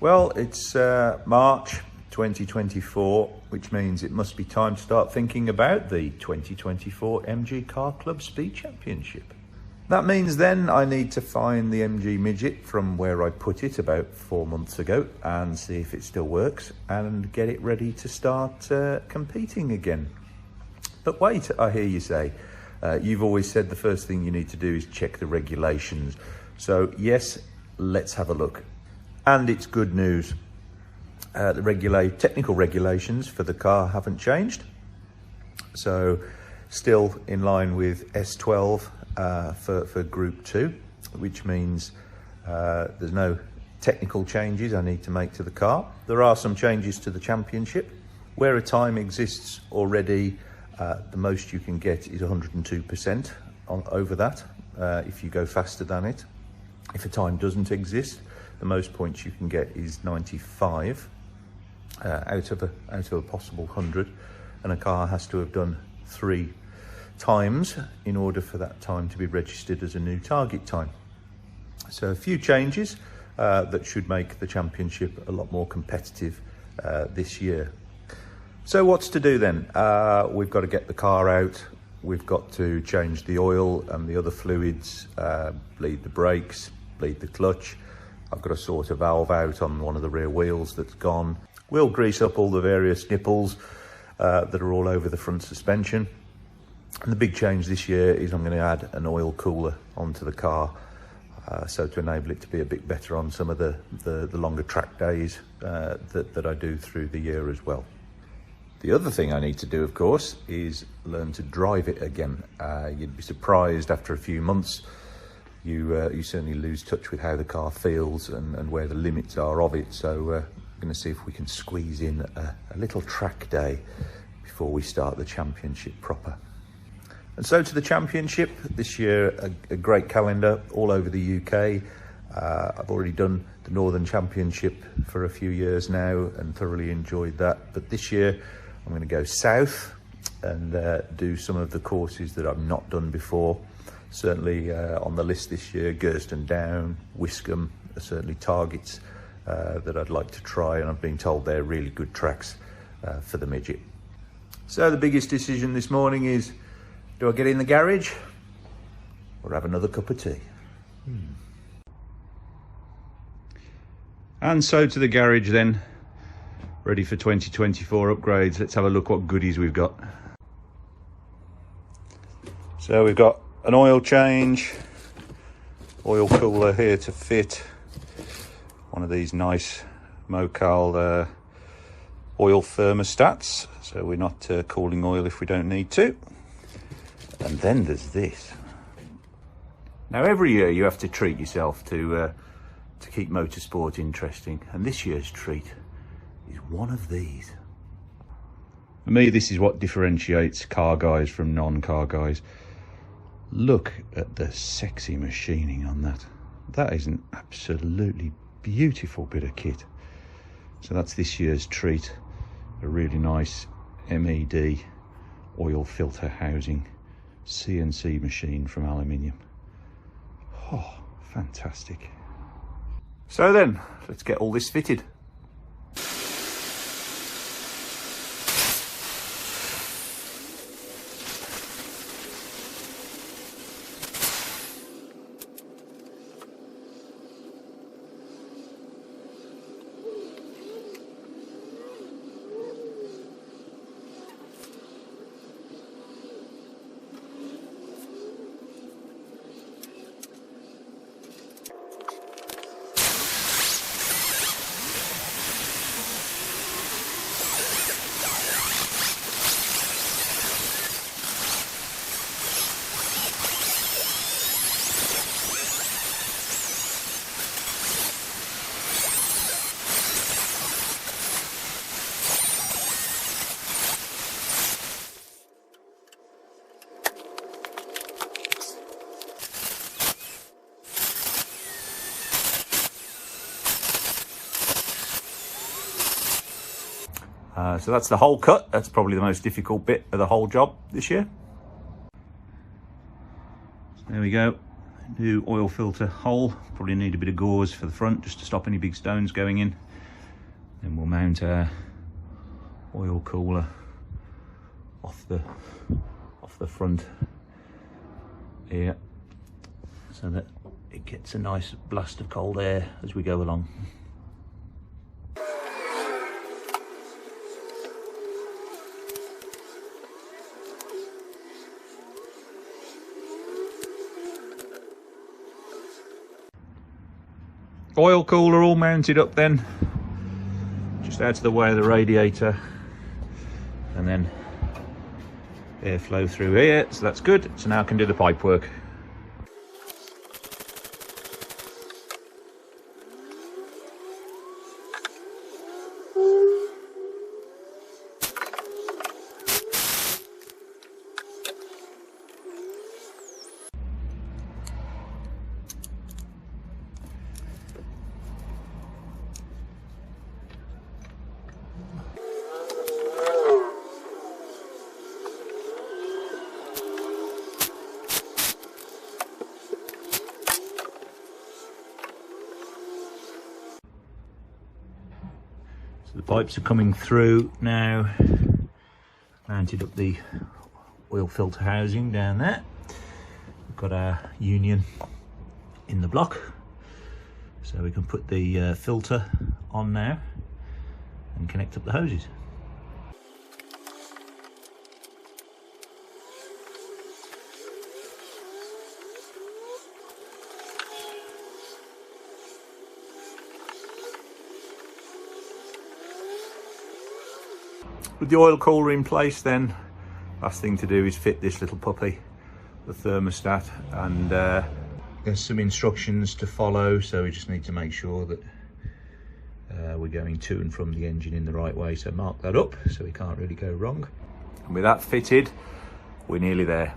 Well, it's March 2024, which means it must be time to start thinking about the 2024 MG Car Club Speed Championship. That means then I need to find the MG Midget from where I put it about 4 months ago and see if it still works and get it ready to start competing again. But wait, I hear you say, you've always said the first thing you need to do is check the regulations. So yes, let's have a look. And it's good news. The technical regulations for the car haven't changed. So still in line with S12 for Group 2, which means there's no technical changes I need to make to the car. There are some changes to the championship. Where a time exists already, the most you can get is 102% over that if you go faster than it. If a time doesn't exist, the most points you can get is 95 out of a possible 100, and a car has to have done 3 times in order for that time to be registered as a new target time. So a few changes that should make the championship a lot more competitive this year. So what's to do then? We've got to get the car out, we've got to change the oil and the other fluids, bleed the brakes, bleed the clutch. I've got to sort a valve out on one of the rear wheels that's gone. We'll grease up all the various nipples that are all over the front suspension. And the big change this year is I'm going to add an oil cooler onto the car, so to enable it to be a bit better on some of the longer track days that I do through the year as well. The other thing I need to do, of course, is learn to drive it again. You'd be surprised after a few months. You certainly lose touch with how the car feels and where the limits are of it. So we're going to see if we can squeeze in a little track day before we start the championship proper. And so to the championship this year, a great calendar all over the UK. I've already done the Northern Championship for a few years now and thoroughly enjoyed that. But this year I'm going to go south and do some of the courses that I've not done before. Certainly on the list this year, Gerston Down, Wiscombe are certainly targets that I'd like to try, and I've been told they're really good tracks for the Midget. So the biggest decision this morning is, do I get in the garage or have another cup of tea? And so to the garage then, ready for 2024 upgrades. Let's have a look what goodies we've got. So we've got an oil change, oil cooler here to fit, one of these nice Mocal oil thermostats, so we're not cooling oil if we don't need to. And then there's this. Now every year you have to treat yourself to keep motorsport interesting, and this year's treat is one of these. For me, this is what differentiates car guys from non-car guys. Look at the sexy machining on that. That is an absolutely beautiful bit of kit. So that's this year's treat, a really nice MED oil filter housing CNC machine from aluminium. Oh, fantastic. So then, let's get all this fitted. So that's the hole cut. That's probably the most difficult bit of the whole job this year. There we go. New oil filter hole. Probably need a bit of gauze for the front just to stop any big stones going in. Then we'll mount our oil cooler off the front here, so that it gets a nice blast of cold air as we go along. Oil cooler all mounted up then, just out of the way of the radiator, and then airflow through here, so that's good. So now I can do the pipe work. So the pipes are coming through now. Mounted up the oil filter housing down there. We've got our union in the block, so we can put the filter on now and connect up the hoses. With the oil cooler in place then, last thing to do is fit this little puppy, the thermostat, and there's some instructions to follow, so we just need to make sure that we're going to and from the engine in the right way, so mark that up so we can't really go wrong. And with that fitted, we're nearly there.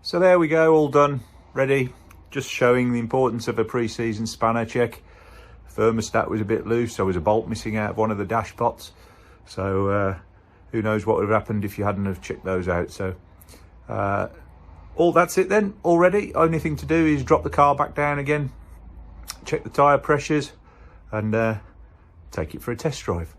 So there we go, all done, ready. Just showing the importance of a pre-season spanner check. Thermostat was a bit loose, so there was a bolt missing out of one of the dash pots. So who knows what would have happened if you hadn't have checked those out. So that's it then, all ready. Only thing to do is drop the car back down again, check the tyre pressures, and take it for a test drive.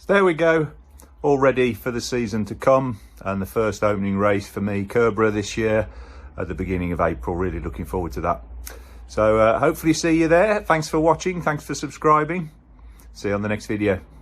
There we go, all ready for the season to come, and the first opening race for me, Kerbera, this year at the beginning of April. Really looking forward to that. So hopefully see you there. Thanks for watching, thanks for subscribing. See you on the next video.